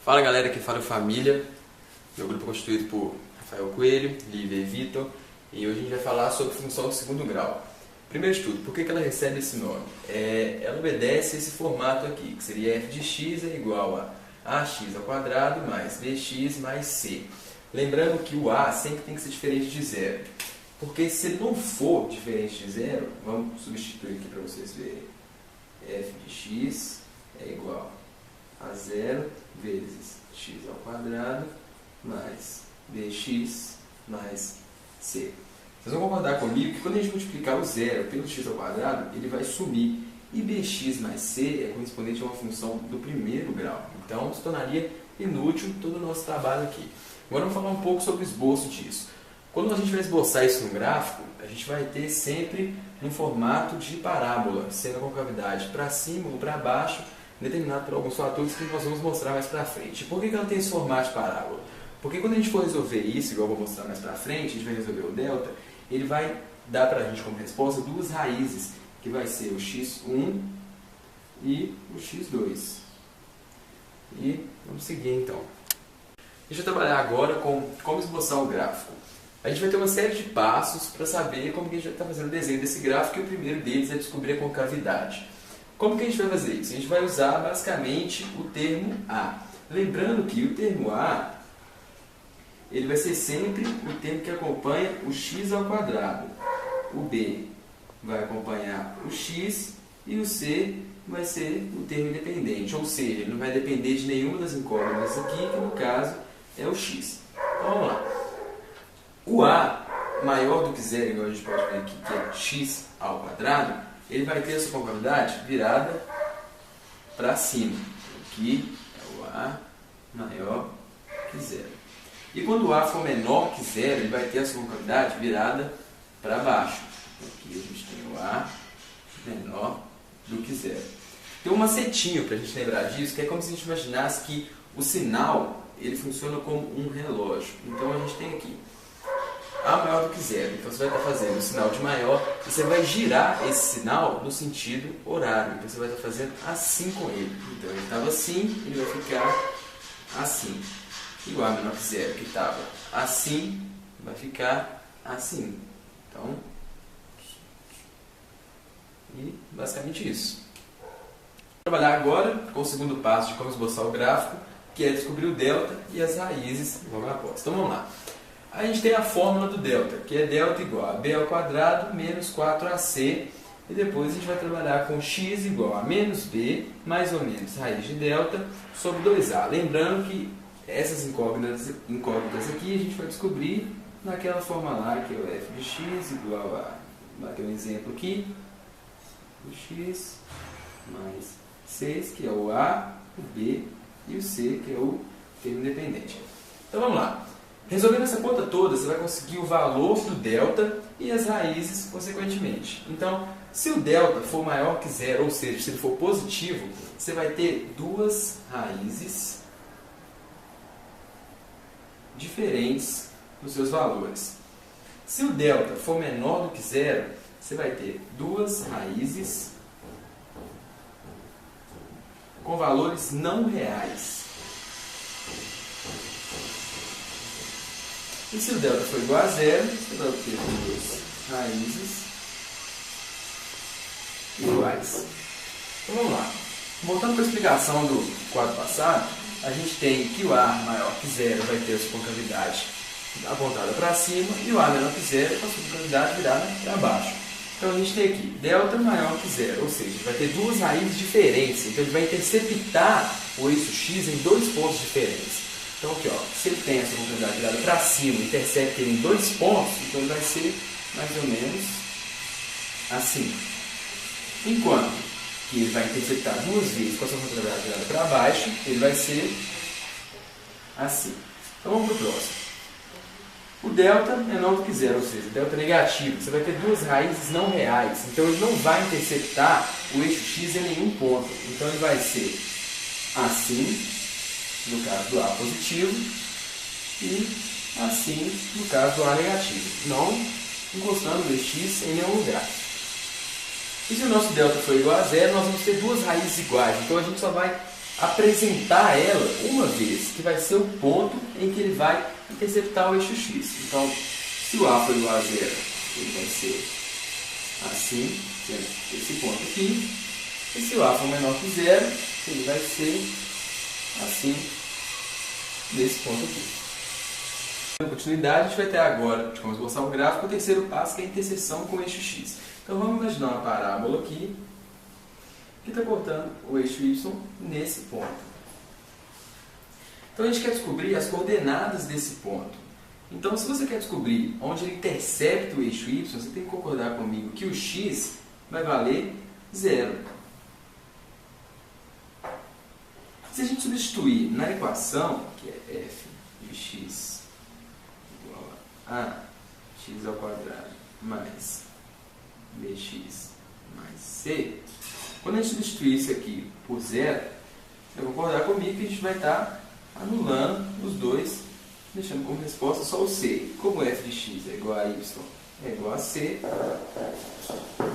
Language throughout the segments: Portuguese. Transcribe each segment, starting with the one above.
Fala galera, aqui fala Família, meu grupo é constituído por Rafael Coelho, Lívia e Vitor, e hoje a gente vai falar sobre função de segundo grau. Primeiro de tudo, por que ela recebe esse nome? Ela obedece esse formato aqui, que seria f de x é igual a ax ao quadrado mais bx mais c. Lembrando que o a sempre tem que ser diferente de zero, porque se ele não for diferente de zero, vamos substituir aqui para vocês verem, f de x é igual a zero vezes x ao quadrado mais bx mais c. Vocês vão concordar comigo que quando a gente multiplicar o zero pelo x ao quadrado, ele vai sumir. E bx mais c é correspondente a uma função do primeiro grau. Então, se tornaria inútil todo o nosso trabalho aqui. Agora vamos falar um pouco sobre o esboço disso. Quando a gente vai esboçar isso no gráfico, a gente vai ter sempre um formato de parábola, sendo a concavidade para cima ou para baixo, determinado por alguns fatores que nós vamos mostrar mais para frente. Por que ela tem esse formato de parábola? Porque quando a gente for resolver isso, igual eu vou mostrar mais para frente, a gente vai resolver o delta, ele vai dar para a gente como resposta duas raízes, que vai ser o x1 e o x2. E vamos seguir então. Deixa eu trabalhar agora com como esboçar o gráfico. A gente vai ter uma série de passos para saber como que a gente vai estar fazendo o desenho desse gráfico, e o primeiro deles é descobrir a concavidade. Como que a gente vai fazer isso? A gente vai usar basicamente o termo A. Lembrando que o termo A ele vai ser sempre o termo que acompanha o x ao quadrado. O B vai acompanhar o x e o C vai ser o termo independente, ou seja, ele não vai depender de nenhuma das incógnitas aqui, que no caso é o x. Então vamos lá. O A maior do que zero, igual a gente pode ver aqui, que é x ao quadrado, ele vai ter a sua concavidade virada para cima. Aqui é o A maior que zero. E quando o A for menor que zero, ele vai ter a sua concavidade virada para baixo. Aqui a gente tem o A menor do que zero. Tem um macetinho para a gente lembrar disso, que é como se a gente imaginasse que o sinal ele funciona como um relógio. Então a gente tem aqui A maior do que zero. Então você vai estar fazendo o sinal de maior e você vai girar esse sinal no sentido horário. Então você vai estar fazendo assim com ele. Então ele estava assim, ele vai ficar assim. E o A menor que zero, que estava assim, vai ficar assim. Então, e basicamente isso. Vou trabalhar agora com o segundo passo de como esboçar o gráfico, que é descobrir o delta e as raízes logo após. Então vamos lá. A gente tem a fórmula do delta, que é delta igual a b ao quadrado menos 4ac. E depois a gente vai trabalhar com x igual a menos b, mais ou menos raiz de delta, sobre 2a. Lembrando que essas incógnitas aqui a gente vai descobrir naquela fórmula lá, que é o f de x igual a, vai ter um exemplo aqui, o x mais 6, que é o a, o b e o c, que é o termo independente. Então vamos lá. Resolvendo essa conta toda, você vai conseguir o valor do delta e as raízes consequentemente. Então, se o delta for maior que zero, ou seja, se ele for positivo, você vai ter duas raízes diferentes nos seus valores. Se o delta for menor do que zero, você vai ter duas raízes com valores não reais. E se o delta for igual a zero, você vai ter duas raízes iguais. Então vamos lá. Voltando para a explicação do quadro passado, a gente tem que o A maior que zero vai ter a sua concavidade apontada para cima e o A menor que zero com a sua concavidade virada para baixo. Então a gente tem aqui delta maior que zero, ou seja, vai ter duas raízes diferentes. Então ele vai interceptar o eixo x em dois pontos diferentes. Então aqui, ó, se ele tem essa concavidade virada para cima e intercepta ele em dois pontos, então ele vai ser mais ou menos assim. Enquanto que ele vai interceptar duas vezes com a sua concavidade virada para baixo, ele vai ser assim. Então vamos para o próximo. O delta é menor do que zero, ou seja, o delta é negativo. Você vai ter duas raízes não reais. Então ele não vai interceptar o eixo x em nenhum ponto. Então ele vai ser assim, no caso do A positivo, e assim, no caso do A negativo. Não encostando o x em nenhum lugar. E se o nosso delta for igual a zero, nós vamos ter duas raízes iguais. Então a gente só vai apresentar ela uma vez, que vai ser o ponto em que ele vai interceptar o eixo x. Então, se o A for igual a zero, ele vai ser assim, tendo esse ponto aqui. E se o A for menor que zero, ele vai ser assim, nesse ponto aqui. Na continuidade, a gente vai ter agora, de como esboçar o gráfico, o terceiro passo, que é a interseção com o eixo x. Então, vamos imaginar uma parábola aqui, que está cortando o eixo y nesse ponto. Então, a gente quer descobrir as coordenadas desse ponto. Então, se você quer descobrir onde ele intercepta o eixo y, você tem que concordar comigo que o x vai valer zero. Se a gente substituir na equação, que é f de x igual a x ao quadrado mais bx mais c, quando a gente substituir isso aqui por zero, você vai concordar comigo que a gente vai estar anulando os dois, deixando como resposta só o c. Como f de x é igual a y é igual a c,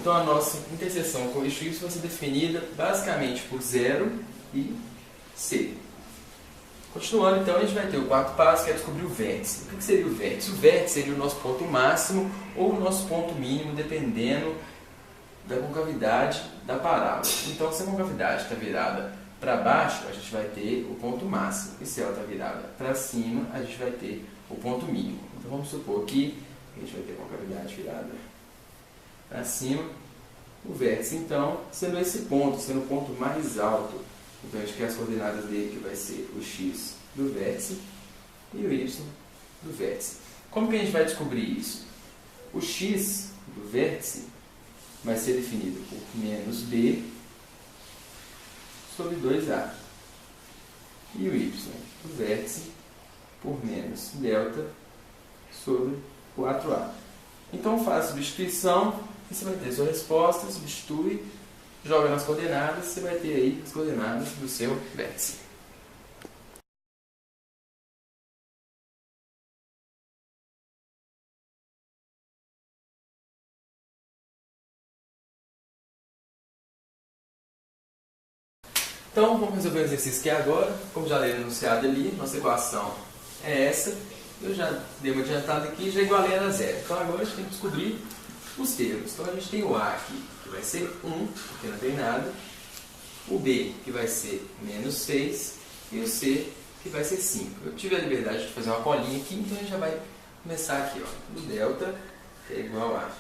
então a nossa interseção com o eixo y vai ser definida basicamente por zero e c. Continuando, então, a gente vai ter o quarto passo, que é descobrir o vértice. O que seria o vértice? O vértice seria o nosso ponto máximo ou o nosso ponto mínimo, dependendo da concavidade da parábola. Então, se a concavidade está virada para baixo, a gente vai ter o ponto máximo. E se ela está virada para cima, a gente vai ter o ponto mínimo. Então, vamos supor que a gente vai ter a concavidade virada para cima. O vértice, então, sendo esse ponto, sendo o ponto mais alto. Então, a gente quer as coordenadas dele, que vai ser o x do vértice e o y do vértice. Como que a gente vai descobrir isso? O x do vértice vai ser definido por menos b sobre 2a. E o y do vértice por menos delta sobre 4a. Então, faz a substituição e você vai ter sua resposta, substitui, joga nas coordenadas, você vai ter aí as coordenadas do seu vértice. Então, vamos resolver o exercício aqui agora. Como já leu enunciado ali, nossa equação é essa. Eu já dei uma adiantada aqui e já igualei ela a zero. Então, agora a gente tem que descobrir os termos. Então, a gente tem o A aqui, que vai ser 1, porque não tem nada. O B, que vai ser menos 6. E o C, que vai ser 5. Eu tive a liberdade de fazer uma colinha aqui, então a gente já vai começar aqui. Ó. O delta é igual a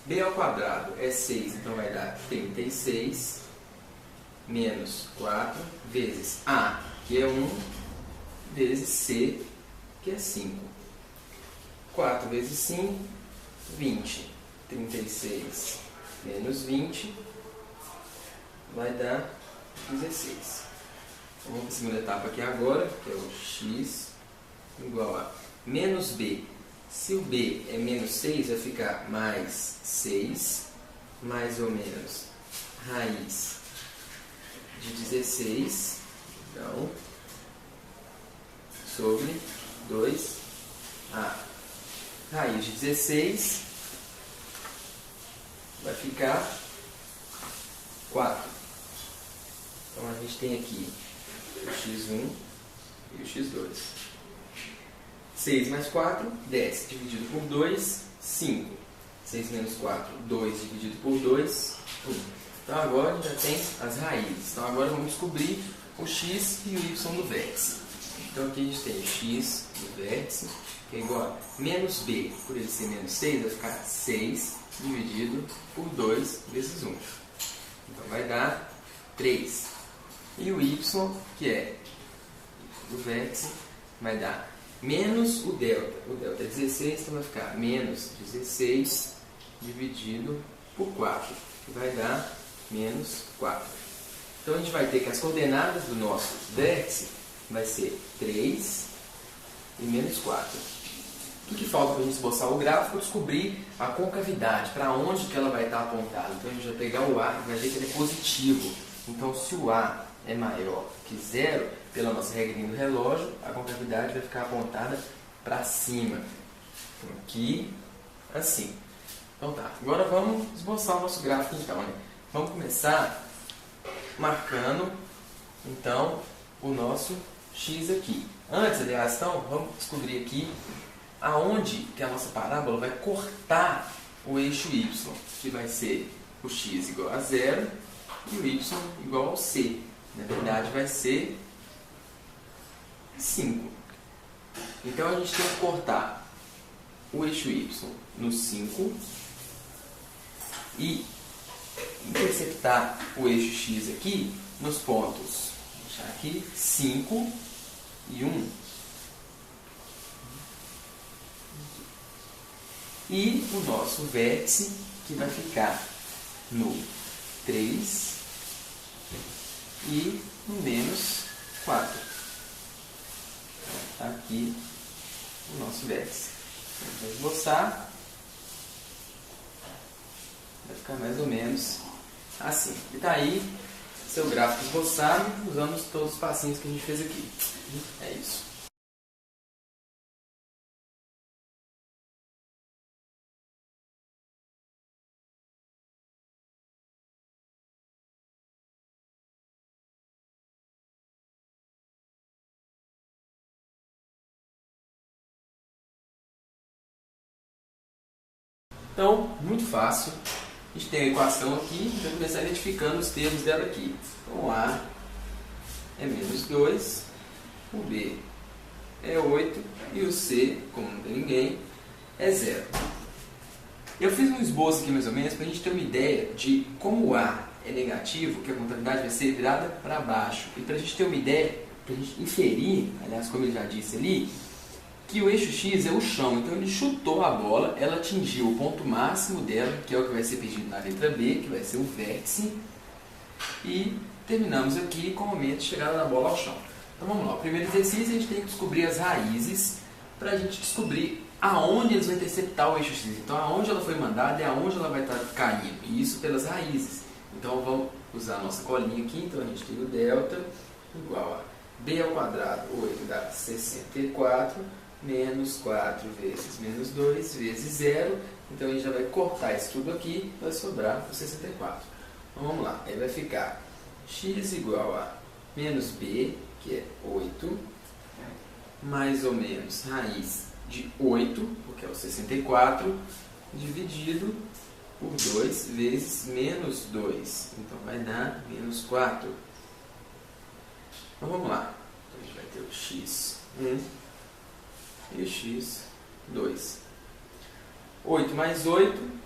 B ao quadrado é 6, então vai dar 36 menos 4 vezes A, que é 1, vezes C, que é 5. 4 vezes 5, 20. 36 menos 20 vai dar 16. Então, vamos para a segunda etapa aqui agora, que é o x igual a menos b. Se o b é menos 6, vai ficar mais 6, mais ou menos raiz de 16, então, sobre 2a. Raiz de 16 vai ficar 4. Então, a gente tem aqui o x1 e o x2. 6 mais 4, 10. Dividido por 2, 5. 6 menos 4, 2. Dividido por 2, 1. Então, agora a gente já tem as raízes. Então, agora vamos descobrir o x e o y do vértice. Então, aqui a gente tem o x do vértice, que é igual a menos b, por ele ser menos 6, vai ficar 6 dividido por 2 vezes 1. Então, vai dar 3. E o y, que é do vértice, vai dar menos o delta. O delta é 16, então vai ficar menos 16 dividido por 4, que vai dar menos 4. Então, a gente vai ter que as coordenadas do nosso vértice vai ser 3 e menos 4. O que falta para a gente esboçar o gráfico é descobrir a concavidade, para onde que ela vai estar apontada. Então, a gente vai pegar o A e vai ver que ele é positivo. Então, se o A é maior que 0, pela nossa regrinha do relógio, a concavidade vai ficar apontada para cima. Então, aqui, assim. Então tá, agora vamos esboçar o nosso gráfico então, né? Vamos começar marcando então o nosso x aqui. Antes da reação, vamos descobrir aqui aonde que a nossa parábola vai cortar o eixo y, que vai ser o x igual a 0 e o y igual ao c. Na verdade, vai ser 5. Então, a gente tem que cortar o eixo y no 5 e interceptar o eixo x aqui nos pontos, vou deixar aqui, 5 e 1. E o nosso vértice, que vai ficar no 3 e no menos 4. Está aqui o nosso vértice. Vamos esboçar. Vai ficar mais ou menos assim. E está aí seu gráfico esboçado, usando todos os passinhos que a gente fez aqui. É isso. Então, muito fácil. A gente tem a equação aqui, a gente vai começar identificando os termos dela aqui. Então, o A é menos 2, o B é 8 e o C, como não tem ninguém, é 0. Eu fiz um esboço aqui mais ou menos para a gente ter uma ideia de como o A é negativo, que a contabilidade vai ser virada para baixo. E para a gente ter uma ideia, para a gente inferir, aliás, como ele já disse ali, que o eixo x é o chão. Então ele chutou a bola, ela atingiu o ponto máximo dela, que é o que vai ser pedido na letra B, que vai ser o vértice, e terminamos aqui com o momento de chegada da bola ao chão. Então vamos lá, o primeiro exercício a gente tem que descobrir as raízes para a gente descobrir aonde eles vão interceptar o eixo x. Então aonde ela foi mandada é aonde ela vai estar caindo, e isso pelas raízes. Então vamos usar a nossa colinha aqui, então a gente tem o delta igual a b ao quadrado, 8 dá 64, menos 4 vezes menos 2 vezes 0. Então a gente já vai cortar isso tudo aqui, vai sobrar o 64. Então vamos lá, aí vai ficar x igual a menos b, que é 8, mais ou menos raiz de 8, porque é o 64, dividido por 2 vezes menos 2. Então vai dar menos 4. Então vamos lá, então, a gente vai ter o x1 e o x2. 8 mais 8,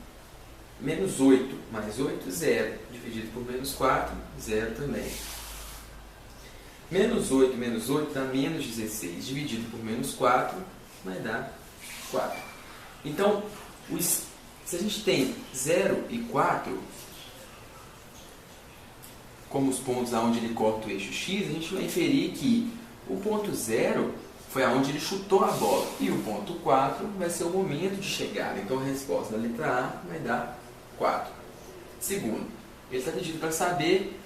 menos 8 mais 8, 0. Dividido por menos 4, 0 também. Menos 8 dá menos 16. Dividido por menos 4, vai dar 4. Então, se a gente tem 0 e 4 como os pontos onde ele corta o eixo x, a gente vai inferir que o ponto 0 foi aonde ele chutou a bola. E o ponto 4 vai ser o momento de chegada. Então a resposta da letra A vai dar 4. Segundo, ele está pedindo para saber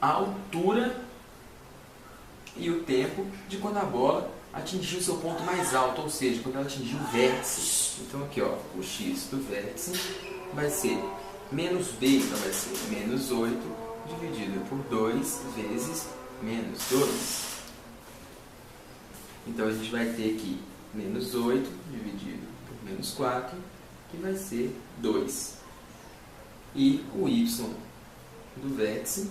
a altura e o tempo de quando a bola atingiu o seu ponto mais alto, ou seja, quando ela atingiu o vértice. Então aqui, ó, o x do vértice vai ser menos b, então vai ser menos 8 dividido por 2 vezes menos 2. Então a gente vai ter aqui menos 8 dividido por menos 4, que vai ser 2. E o y do vértice,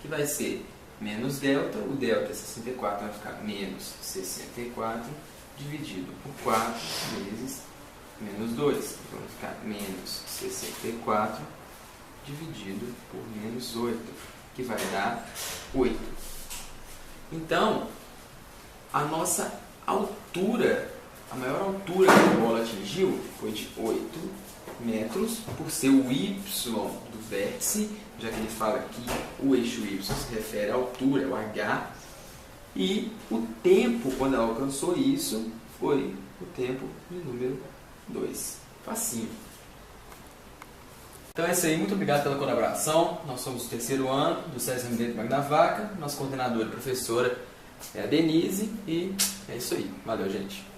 que vai ser menos delta, o delta é 64, vai ficar menos 64, dividido por 4 vezes menos 2. Então vai ficar menos 64, dividido por menos 8, que vai dar 8. Então, a nossa altura, a maior altura que a bola atingiu foi de 8 metros, por ser o y do vértice, já que ele fala que o eixo y se refere à altura, é o h, e o tempo quando ela alcançou isso foi o tempo de número 2. Facinho. Então é isso aí, muito obrigado pela colaboração. Nós somos do 3º ano do CSMD de Magnavaca, nossa coordenadora e professora é a Denise, e é isso aí. Valeu, gente.